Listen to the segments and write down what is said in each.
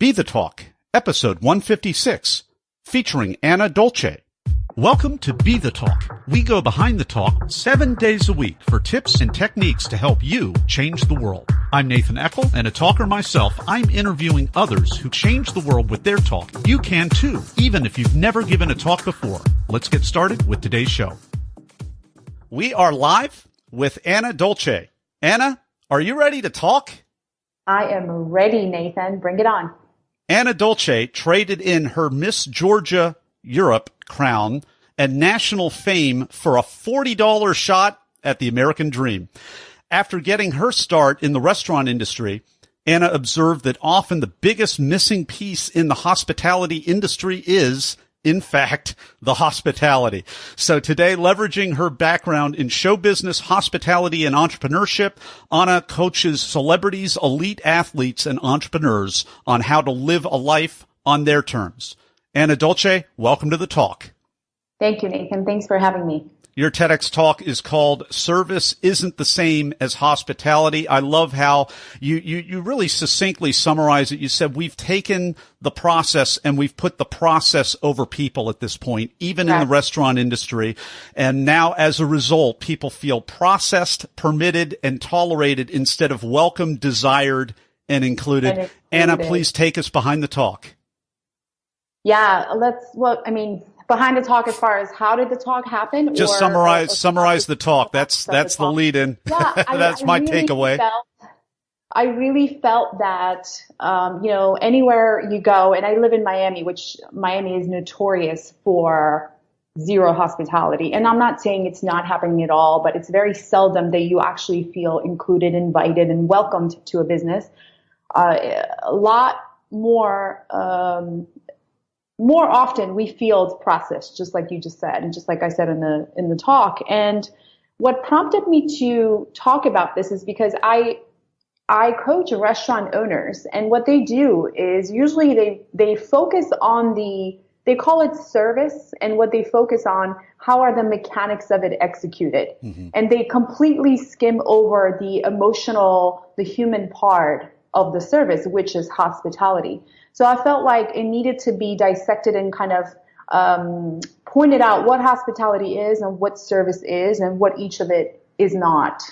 Be the Talk, episode 156, featuring Anna Dolce. Welcome to Be the Talk. We go behind the talk 7 days a week for tips and techniques to help you change the world. I'm Nathan Eckel, and a talker myself. I'm interviewing others who change the world with their talk. You can too, even if you've never given a talk before. Let's get started with today's show. We are live with Anna Dolce. Anna, are you ready to talk? I am ready, Nathan. Bring it on. Anna Dolce traded in her Miss Georgia Europe crown and national fame for a $40 shot at the American dream. After getting her start in the restaurant industry, Anna observed that often the biggest missing piece in the hospitality industry is, in fact, the hospitality. So today, leveraging her background in show business, hospitality, and entrepreneurship, Anna coaches celebrities, elite athletes, and entrepreneurs on how to live a life on their terms. Anna Dolce, welcome to the talk. Thank you, Nathan. Thanks for having me. Your TEDx talk is called Service Isn't the Same as Hospitality. I love how you really succinctly summarize it. You said we've taken the process and we've put the process over people at this point, even in the restaurant industry. And now as a result, people feel processed, permitted, and tolerated instead of welcome, desired, and included. Anna, please take us behind the talk. Yeah, behind the talk as far as how did the talk happen? Just summarize the talk. That's the lead in. Yeah, That's my takeaway. I really felt that, anywhere you go, and I live in Miami, which Miami is notorious for zero hospitality. And I'm not saying it's not happening at all, but it's very seldom that you actually feel included, invited, and welcomed to a business. A lot more often we feel processed, just like you just said, and just like I said in the talk. And what prompted me to talk about this is because I coach restaurant owners, and what they do is usually they focus on they call it service, and what they focus on, how are the mechanics of it executed? Mm-hmm. And they completely skim over the emotional, the human part of the service, which is hospitality. So I felt like it needed to be dissected and kind of pointed out what hospitality is and what service is and what each of it is not.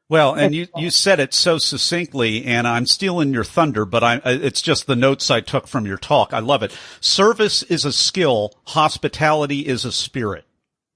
Well, and you said it so succinctly, and I'm stealing your thunder, but it's just the notes I took from your talk. I love it. Service is a skill. Hospitality is a spirit.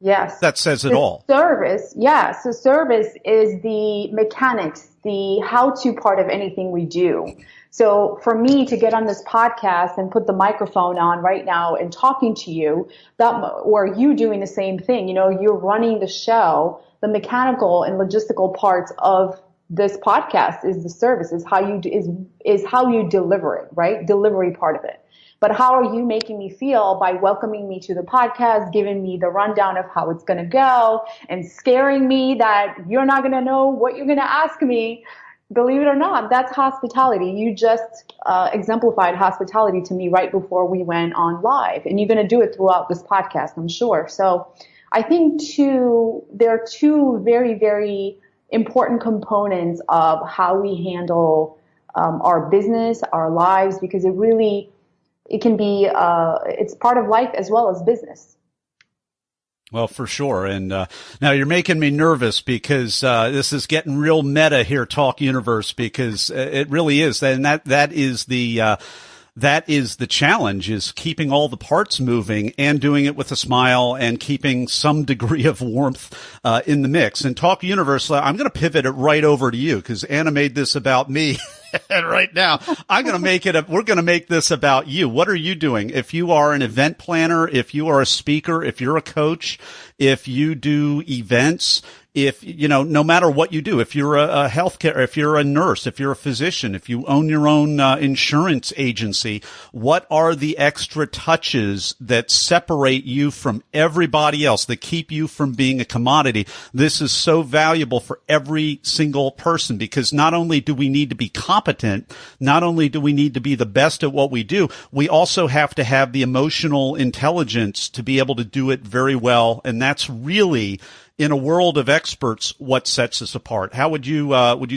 Yes. That says it all. Service, yeah. So service is the mechanics, the how-to part of anything we do. So for me to get on this podcast and put the microphone on right now and talking to you, or you doing the same thing, you're running the show, the mechanical and logistical parts of this podcast is the service, is how you deliver it, right? Delivery part of it. But how are you making me feel by welcoming me to the podcast, giving me the rundown of how it's going to go, and scaring me that you're not going to know what you're going to ask me? Believe it or not, that's hospitality. You just exemplified hospitality to me right before we went on live, and you're going to do it throughout this podcast, I'm sure. So I think there are two very, very important components of how we handle our business, our lives, because it can be, it's part of life as well as business. Well, for sure. And now you're making me nervous because this is getting real meta here, Talk Universe, because it really is. And that is the challenge, is keeping all the parts moving and doing it with a smile and keeping some degree of warmth in the mix. And Talk Universe, I'm going to pivot it right over to you because Anna made this about me. And right now, we're going to make this about you. What are you doing? If you are an event planner, if you are a speaker, if you're a coach, if you do events, no matter what you do, if you're a healthcare, if you're a nurse, if you're a physician, if you own your own insurance agency, what are the extra touches that separate you from everybody else, that keep you from being a commodity? This is so valuable for every single person, because not only do we need to be competent, not only do we need to be the best at what we do, we also have to have the emotional intelligence to be able to do it very well. And that's really, in a world of experts, what sets us apart. How would you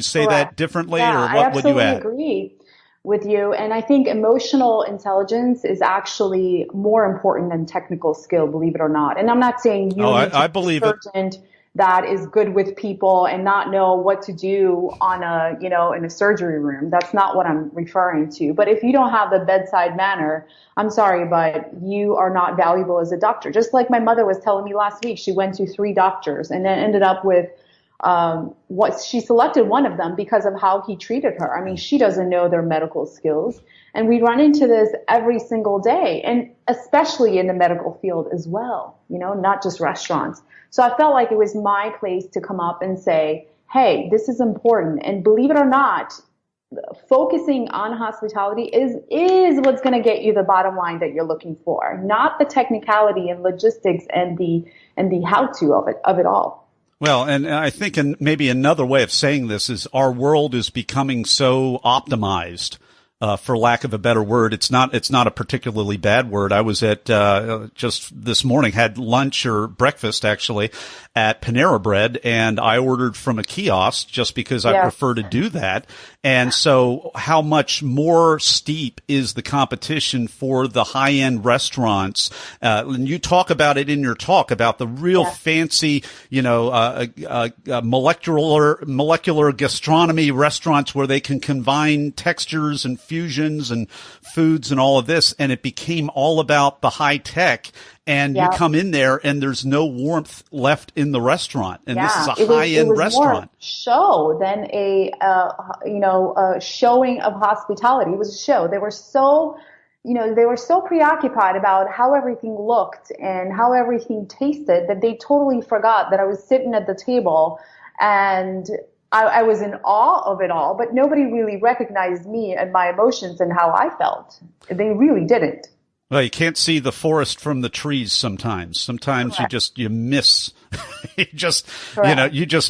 say that differently, or what would you add? I absolutely agree. with you. And I think emotional intelligence is actually more important than technical skill, believe it or not. And I'm not saying you need to I be a believe it. surgeon that is good with people and not know what to do on a, in a surgery room. That's not what I'm referring to. But if you don't have the bedside manner, I'm sorry, but you are not valuable as a doctor. Just like my mother was telling me last week, she went to 3 doctors and then ended up with what she selected one of them because of how he treated her. I mean, she doesn't know their medical skills. And we run into this every single day, and especially in the medical field as well, not just restaurants. So I felt like it was my place to come up and say, hey, this is important. And believe it or not, focusing on hospitality is what's going to get you the bottom line that you're looking for, not the technicality and logistics and the how-to of it all. Well, and I think maybe another way of saying this is our world is becoming so optimized. For lack of a better word, it's not a particularly bad word. I was at, just this morning, had lunch or breakfast actually at Panera Bread, and I ordered from a kiosk just because I prefer to do that. And so how much more steep is the competition for the high-end restaurants? And you talk about it in your talk about the real fancy, molecular gastronomy restaurants where they can combine textures and fusions and foods and all of this. And it became all about the high tech. And you come in there and there's no warmth left in the restaurant. And this is a high-end restaurant. More show than a showing of hospitality. It was a show. They were so preoccupied about how everything looked and how everything tasted that they totally forgot that I was sitting at the table and I was in awe of it all, but nobody really recognized me and my emotions and how I felt. They really didn't. Well, you can't see the forest from the trees sometimes. Sometimes you miss, you just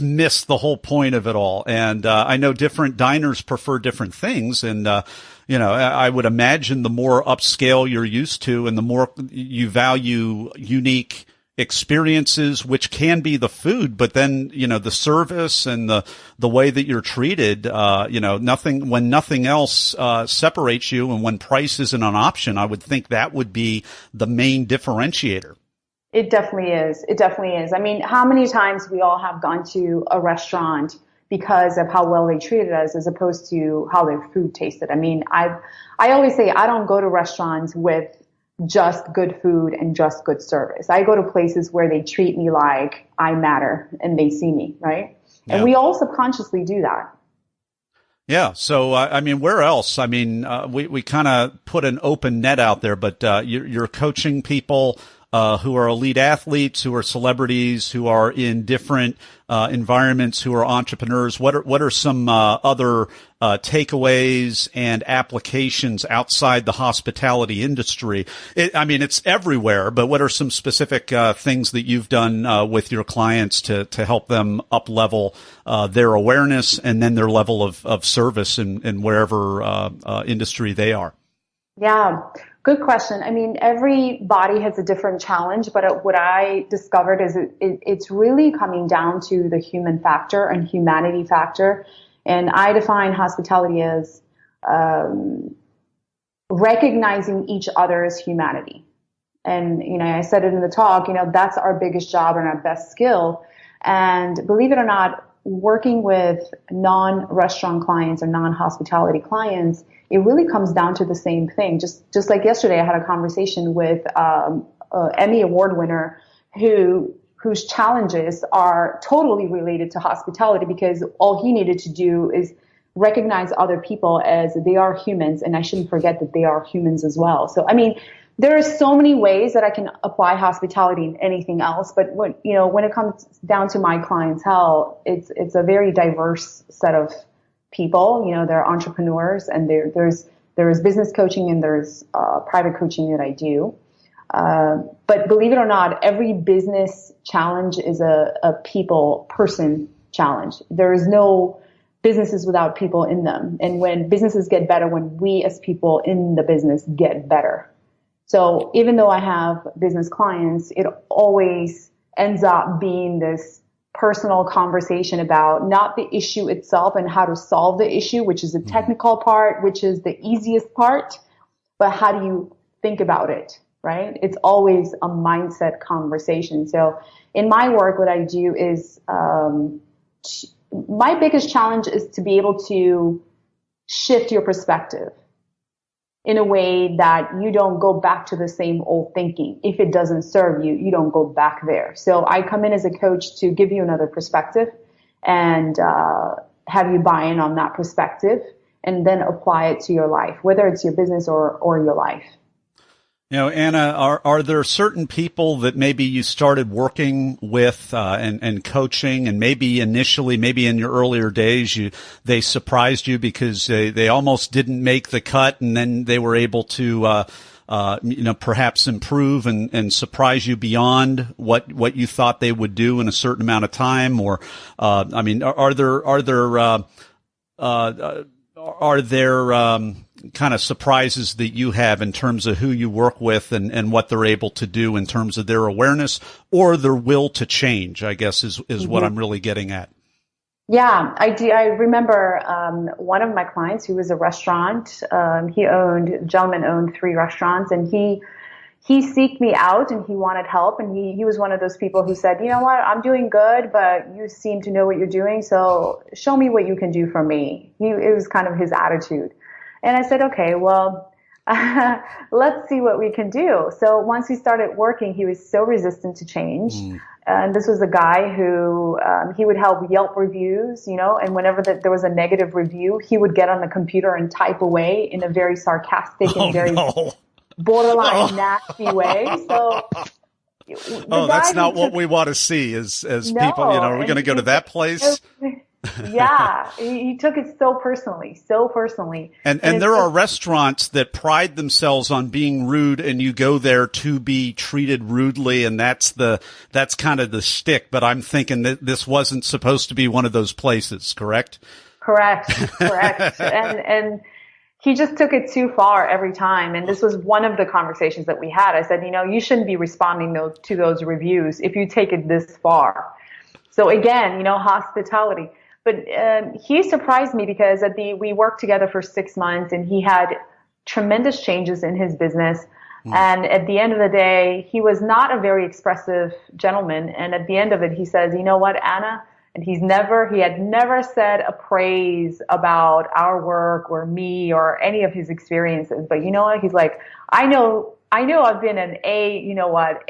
miss the whole point of it all. And, I know different diners prefer different things. And, I would imagine the more upscale you're used to and the more you value unique experiences, which can be the food, but then, the service and the way that you're treated, when nothing else, separates you and when price isn't an option, I would think that would be the main differentiator. It definitely is. It definitely is. I mean, how many times we all have gone to a restaurant because of how well they treated us as opposed to how their food tasted. I mean, I always say I don't go to restaurants with just good food and just good service. I go to places where they treat me like I matter and they see me, right? Yeah. And we all subconsciously do that. Yeah. So, where else? We kind of put an open net out there, but, you're coaching people, who are elite athletes, who are celebrities, who are in different, environments, who are entrepreneurs. What are some, other, takeaways and applications outside the hospitality industry? It's everywhere, but what are some specific, things that you've done, with your clients to help them up level, their awareness and then their level of service in wherever, industry they are? Yeah. Good question. I mean, every body has a different challenge, but what I discovered is it's really coming down to the human factor and humanity factor. And I define hospitality as recognizing each other's humanity. And, I said it in the talk, that's our biggest job and our best skill. And believe it or not, working with non-restaurant clients or non-hospitality clients, it really comes down to the same thing. Just like yesterday, I had a conversation with Emmy Award winner whose challenges are totally related to hospitality because all he needed to do is recognize other people as they are humans, and I shouldn't forget that they are humans as well. So, there are so many ways that I can apply hospitality in anything else, but when it comes down to my clientele, it's a very diverse set of people. There are entrepreneurs and there's business coaching and there's private coaching that I do. But believe it or not, every business challenge is a person challenge. There is no businesses without people in them. And when businesses get better, when we as people in the business get better. So even though I have business clients, it always ends up being this personal conversation about not the issue itself and how to solve the issue, which is the technical part, which is the easiest part, but how do you think about it, right? It's always a mindset conversation. So in my work, what I do is, my biggest challenge is to be able to shift your perspective in a way that you don't go back to the same old thinking. If it doesn't serve you, you don't go back there. So I come in as a coach to give you another perspective and have you buy in on that perspective and then apply it to your life, whether it's your business or your life. You know, Anna, are there certain people that maybe you started working with and coaching, and maybe initially, maybe in your earlier days, they surprised you because they almost didn't make the cut, and then they were able to perhaps improve and surprise you beyond what you thought they would do in a certain amount of time? Or are there kind of surprises that you have in terms of who you work with and what they're able to do in terms of their awareness or their will to change, I guess is what I'm really getting at. Yeah, I do. I remember one of my clients who was a restaurant. A gentleman owned 3 restaurants, and he seeked me out and he wanted help. And he was one of those people who said, you know what, I'm doing good, but you seem to know what you're doing. So show me what you can do for me. It was kind of his attitude. And I said, okay, well, let's see what we can do. So once we started working, he was so resistant to change. And this was a guy who, he would help Yelp reviews, and whenever there was a negative review, he would get on the computer and type away in a very sarcastic and very borderline nasty way. So that's not what we want to see as people, we're going to go to that place. Yeah, he took it so personally. And there are restaurants that pride themselves on being rude, and you go there to be treated rudely, and that's kind of the shtick. But I'm thinking that this wasn't supposed to be one of those places, correct? Correct. and he just took it too far every time. And this was one of the conversations that we had. I said, you shouldn't be responding to those reviews if you take it this far. So again, hospitality. But he surprised me because we worked together for 6 months, and he had tremendous changes in his business. And at the end of the day, he was not a very expressive gentleman. And at the end of it, he says, you know what, Anna? And he had never said a praise about our work or me or any of his experiences. But you know what? He's like, I know I've been an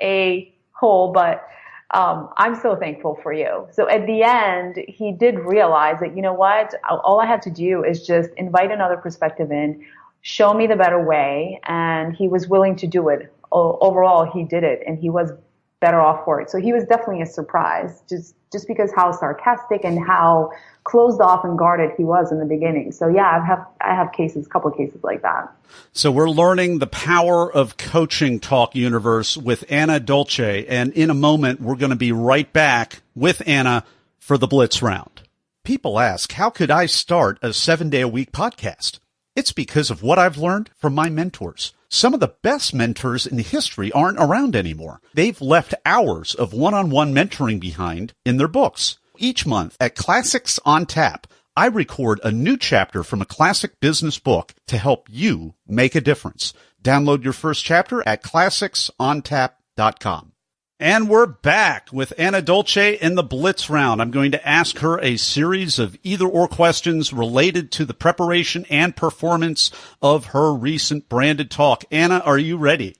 a-hole, but I'm so thankful for you. So at the end, he did realize that, you know what, all I had to do is just invite another perspective in, show me the better way. And he was willing to do it. Overall, he did it, and he was better off for it. So he was definitely a surprise, just because how sarcastic and how closed off and guarded he was in the beginning. So yeah, I have a couple of cases like that. So we're learning the power of coaching talk universe with Anna Dolce. And in a moment, we're going to be right back with Anna for the Blitz Round. People ask, how could I start a 7-day-a-week podcast? It's because of what I've learned from my mentors. Some of the best mentors in history aren't around anymore. They've left hours of one-on-one mentoring behind in their books. Each month at Classics on Tap, I record a new chapter from a classic business book to help you make a difference. Download your first chapter at classicsontap.com. And we're back with Anna Dolce in the Blitz Round. I'm going to ask her a series of either-or questions related to the preparation and performance of her recent branded talk. Anna, are you ready?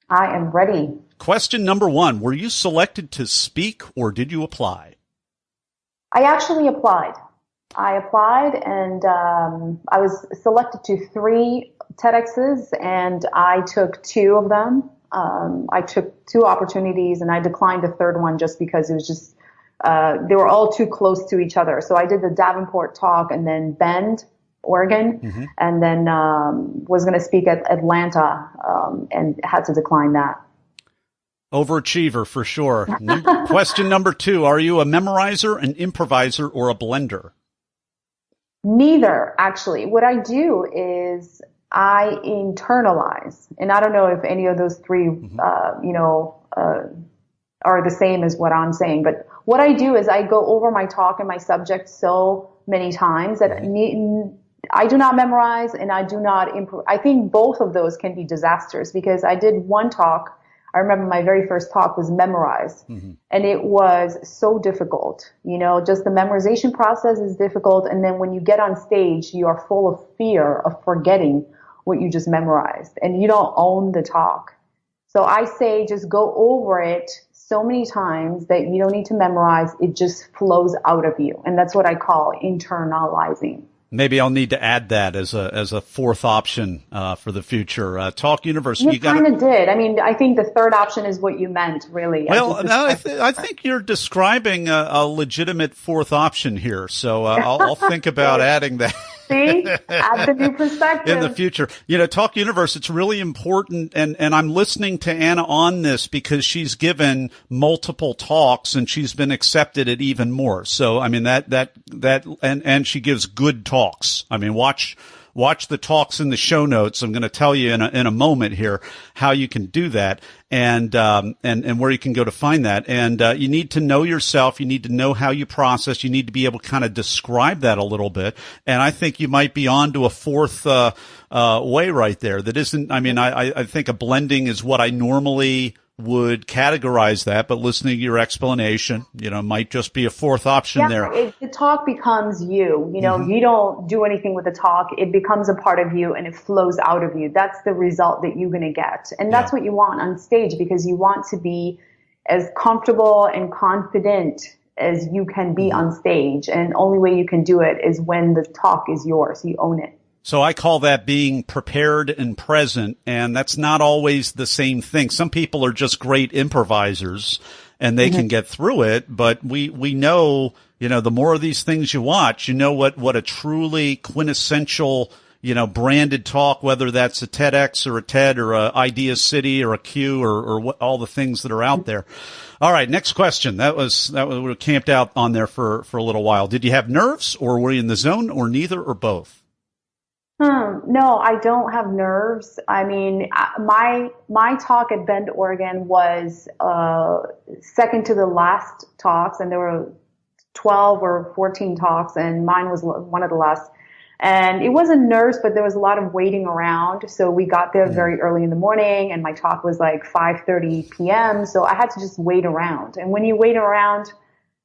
I am ready. Question number 1. Were you selected to speak, or did you apply? I actually applied. And I was selected to 3 TEDx's, and I took 2 of them. I took 2 opportunities, and I declined the 3rd one just because it was just, they were all too close to each other. So I did the Davenport talk and then Bend, Oregon, and then was going to speak at Atlanta and had to decline that. Overachiever for sure. Question number 2. Are you a memorizer, an improviser, or a blender? Neither, actually. What I do is I internalize, and I don't know if any of those 3, are the same as what I'm saying, but what I do is I go over my talk and my subject so many times that I do not memorize and I do not improve. I think both of those can be disasters because I did one talk. I remember my very first talk was memorized and it was so difficult. You know, just the memorization process is difficult. And then when you get on stage, you are full of fear of forgetting what you just memorized and you don't own the talk. So I say just go over it so many times that you don't need to memorize. It just flows out of you. And that's what I call internalizing. Maybe I'll need to add that as a fourth option for the future. Talk Universe. You kind of did. I mean, I think the third option is what you meant, really. Well, I think you're describing a legitimate fourth option here. So I'll think about adding that. See, add the new perspective in the future. You know, Talk Universe, it's really important. And I'm listening to Anna on this because she's given multiple talks and she's been accepted at even more. So, I mean, and she gives good talks. I mean, watch the talks in the show notes. I'm going to tell you in a moment here how you can do that and where you can go to find that. And you need to know yourself. You need to know how you process. You need to be able to kind of describe that a little bit. And I think you might be on to a fourth way right there. That isn't. I mean, I think a blending is what I normally would categorize that, but listening to your explanation, you know, might just be a fourth option there. The talk becomes you. You know, you don't do anything with the talk. It becomes a part of you and it flows out of you. That's the result that you're going to get. And that's what you want on stage because you want to be as comfortable and confident as you can be on stage. And the only way you can do it is when the talk is yours. You own it. So I call that being prepared and present, and that's not always the same thing. Some people are just great improvisers and they can get through it, but we know, you know, the more of these things you watch, you know what a truly quintessential, you know, branded talk, whether that's a TEDx or a TED or a Idea City or a Q or what, all the things that are out there. All right. Next question. That was we were camped out on there for a little while. Did you have nerves or were you in the zone or neither or both? No, I don't have nerves. I mean, my talk at Bend, Oregon was second to the last talks, and there were 12 or 14 talks, and mine was one of the last. And it wasn't nerves, but there was a lot of waiting around. So we got there very early in the morning, and my talk was like 5:30 p.m. So I had to just wait around. And when you wait around,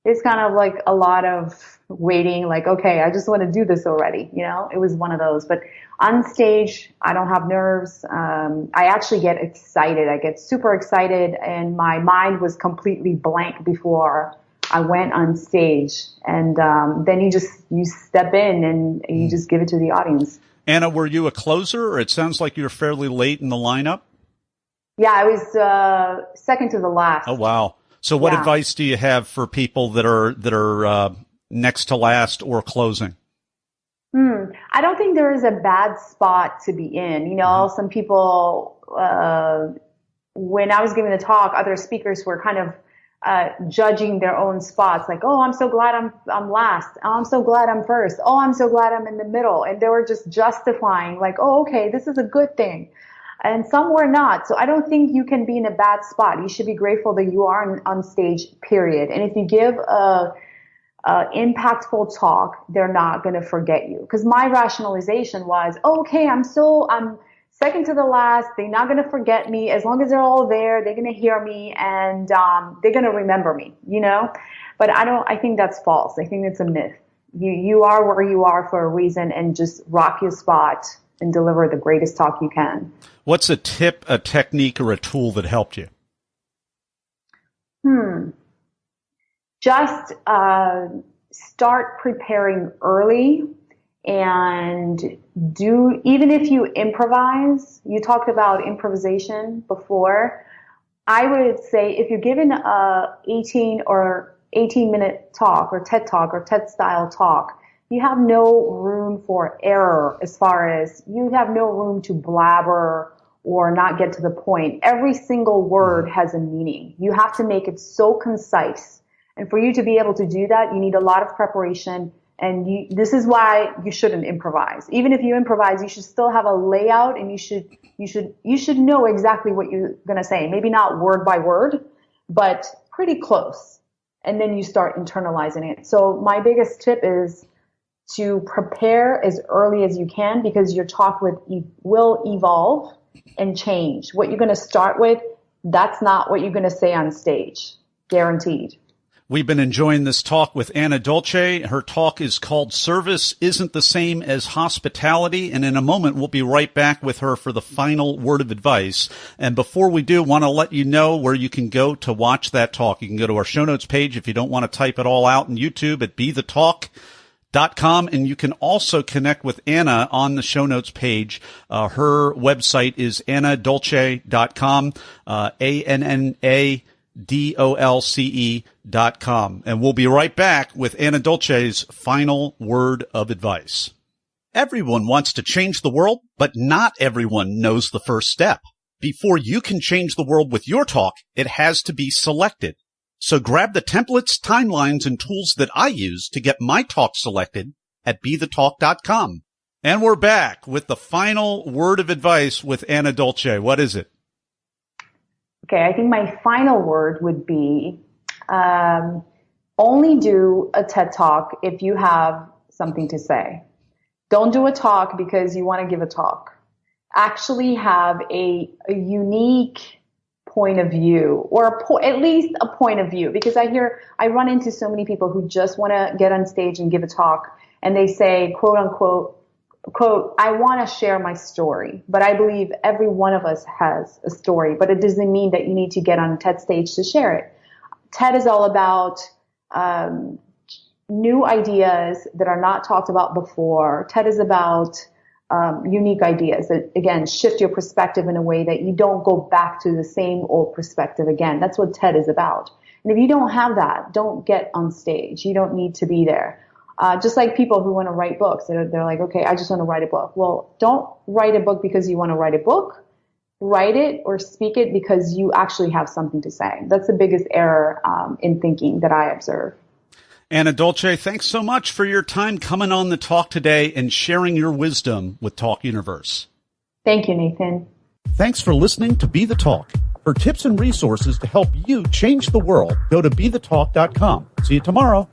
it's kind of like a lot of waiting, like, okay, I just want to do this already. You know, it was one of those. But on stage, I don't have nerves. I actually get excited. I get super excited, and my mind was completely blank before I went on stage. And then you step in and you just give it to the audience. Anna, were you a closer, or it sounds like you were fairly late in the lineup? Yeah, I was second to the last. Oh, wow. So what advice do you have for people that are next to last or closing? I don't think there is a bad spot to be in. You know, some people, when I was giving the talk, other speakers were kind of judging their own spots. Like, oh, I'm so glad I'm last. Oh, I'm so glad I'm first. Oh, I'm so glad I'm in the middle. And they were just justifying like, oh, okay, this is a good thing. And some were not. So I don't think you can be in a bad spot. You should be grateful that you are on stage, period. And if you give a impactful talk, they're not going to forget you. Because my rationalization was, oh, okay, I'm second to the last. They're not going to forget me. As long as they're all there, they're going to hear me and they're going to remember me, you know? But I think that's false. I think it's a myth. You are where you are for a reason, and just rock your spot and deliver the greatest talk you can. What's a tip, a technique, or a tool that helped you? Just start preparing early and even if you improvise, you talked about improvisation before. I would say if you're given a 18-minute talk or TED talk or TED style talk, you have no room for error, as far as you have no room to blabber or not get to the point. Every single word has a meaning. You have to make it so concise. And for you to be able to do that, you need a lot of preparation. And this is why you shouldn't improvise. Even if you improvise, you should still have a layout, and you should know exactly what you're going to say. Maybe not word by word, but pretty close. and then you start internalizing it. So my biggest tip is to prepare as early as you can, because your talk will evolve and change. What you're going to start with, that's not what you're going to say on stage. Guaranteed. We've been enjoying this talk with Anna Dolce. Her talk is called Service Isn't the Same as Hospitality. And in a moment, we'll be right back with her for the final word of advice. And before we do, want to let you know where you can go to watch that talk. You can go to our show notes page if you don't want to type it all out on YouTube at BeTheTalk.com, and you can also connect with Anna on the show notes page. Her website is annadolce.com, ANNADOLCE.com. And we'll be right back with Anna Dolce's final word of advice. Everyone wants to change the world, but not everyone knows the first step. Before you can change the world with your talk, it has to be selected. So grab the templates, timelines, and tools that I use to get my talk selected at BeTheTalk.com. And we're back with the final word of advice with Anna Dolce. What is it? Okay, I think my final word would be only do a TED Talk if you have something to say. Don't do a talk because you want to give a talk. Actually have a unique point of view, or at least a point of view, because I run into so many people who just want to get on stage and give a talk, and they say, quote unquote, I want to share my story. But I believe every one of us has a story, but it doesn't mean that you need to get on a TED stage to share it. TED is all about new ideas that are not talked about before. TED is about unique ideas that, again, shift your perspective in a way that you don't go back to the same old perspective again. That's what TED is about. And if you don't have that, don't get on stage. You don't need to be there. Just like people who want to write books, they're like, okay, I just want to write a book. Well, don't write a book because you want to write a book. Write it or speak it because you actually have something to say. That's the biggest error in thinking that I observe. Anna Dolce, thanks so much for your time coming on the talk today and sharing your wisdom with Talk Universe. Thank you, Nathan. Thanks for listening to Be The Talk. For tips and resources to help you change the world, go to BeTheTalk.com. See you tomorrow.